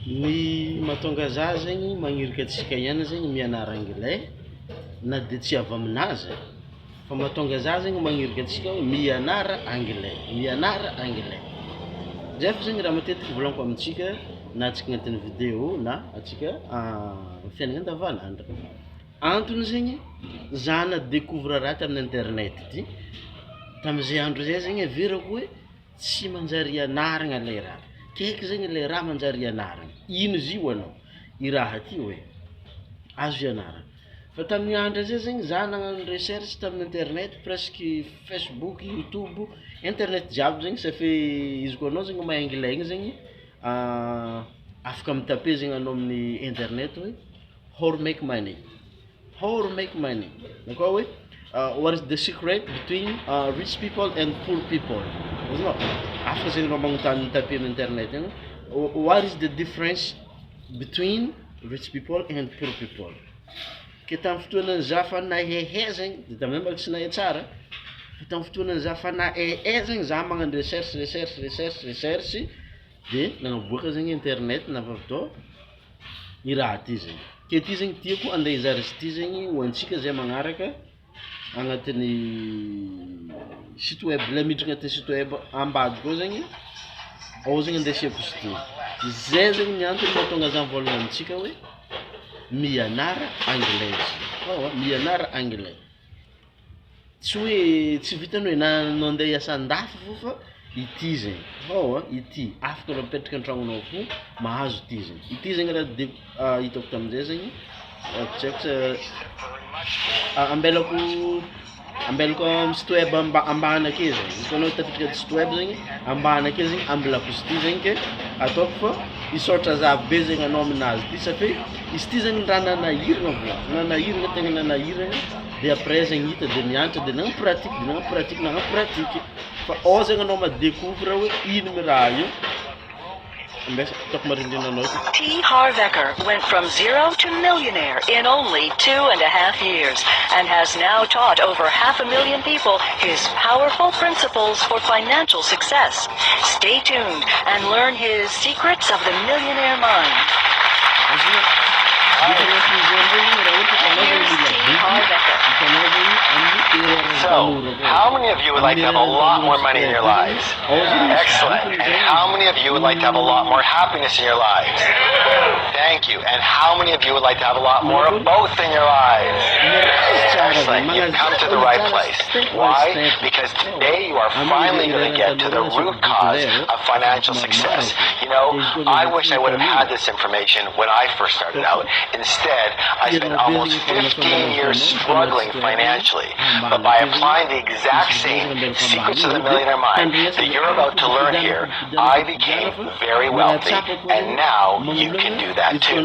Ny mahatonga za zegny magnirika antsika ihany zegny mianara anglais na de tsy avy aminazy fa mahatonga za zegny magnirika antsika hoe mianara anglais. Zay fa zegny raha matetiky volagniko amintsika na antsika agnatin'ny vidéo na antsika fiaignana andavanandro. Antony zegny za na découvre raha tamin'ny internet ty tam'izay andro zay zegny everako hoe tsy manjary ianaragna le raha. Kaiky zegny le raha manjary ianaragna. Ino izy io anao? I raha ty hoe azo ianaragna. Fa tamin'ny andro zay zegny za nagnano recherche tamin'ny internet presque Facebook, YouTube, internet jiaby zegny safe izy koa anao zegny mahay anglais igny zegny afaka mitaper zegny anao amin'ny internet hoe how to make money. Na koa hoe what is the secret between rich people and poor people? After saying Romang taper on internet, what is the difference between rich people and poor people? Kita fotoana za fa na zegny, dia tamay mbola tsy nahay tsara. Kita fotoana za fa na zegny za magnano recherche dia nanaboaka zegny internet na avy i raha ty zegny. Ke ty zegny tiako andeha hizara izy ty zegny ho antsika zay magnaraka agnatin'ny site web la miditra agnatin'ny site web ambady koa zegny ao zegny andeha asiako izy ty. Zay zegny ny antony mahatonga za mivôlagna amintsika hoe mianara anglais. Mianara anglais. Tsy hoe tsy vitany hoe na andeha hiasa andafy fô fa ity zegny. Ity afaka raha mipetraka an-tragnonao fo mahazo ity zegny. Ity zegny raha hitako tamin'izay zegny tsy haiko ambelako amin'ny site web ambany ake zegny. Izy koa anao tafiditra site web zegny ambany ake zegny ambelako izy ty zegny ke ataoko fa hisaotra zava be zegny anao aminazy ty safe izy ty zegny raha nanahiragna tegna nanahiragna dia après zegny hita dia mianatra dia nagnano pratique fa ao zegny anao madécouvre hoe ino mi raha io. T. Harvecker went from zero to millionaire in only 2.5 years and has now taught over 500,000 people his powerful principles for financial success. Stay tuned and learn his secrets of the millionaire mind. Here's T. Harvecker. So, how many of you would like to have a lot more money in your lives? Excellent. And how many of you would like to have a lot more happiness in your lives? Thank you. And how many of you would like to have a lot more of both in your lives? Excellent. You've come to the right place. Why? Because today you are finally going to get to the root cause of financial success. You know, I wish I would have had this information when I first started out. Instead, I spent almost 15 years struggling financially. But by applying the exact same secrets of the millionaire mind that you're about to learn here, I became very wealthy, and now you can do that too.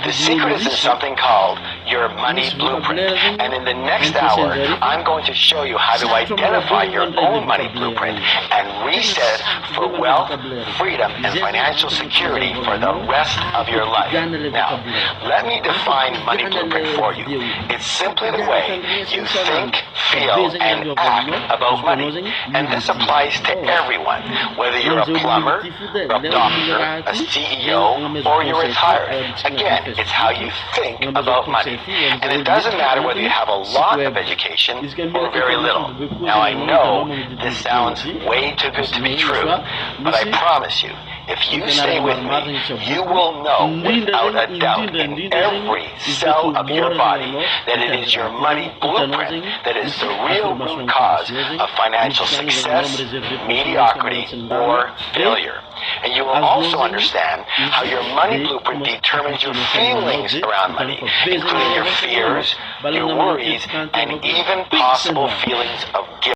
The secret is in something called your money blueprint, and in the next hour, I'm going to show you how to identify your own money blueprint and reset for wealth, freedom, and financial security for the rest of your life. Now, let me define money blueprint for you. It's simply the way you think, feel, and act about money. And this applies to everyone, whether you're a plumber, a doctor, a CEO, or you're retired. Again, it's how you think about money. And it doesn't matter whether you have a lot of education or very little. Now, I know this sounds way too good to be true, but I promise you, if you stay with me, you will know without a doubt in every cell of your body that it is your money blueprint that is the real root cause of financial success, mediocrity, or failure. And you will also understand how your money blueprint determines your feelings around money, including your fears, your worries, and even possible feelings of guilt.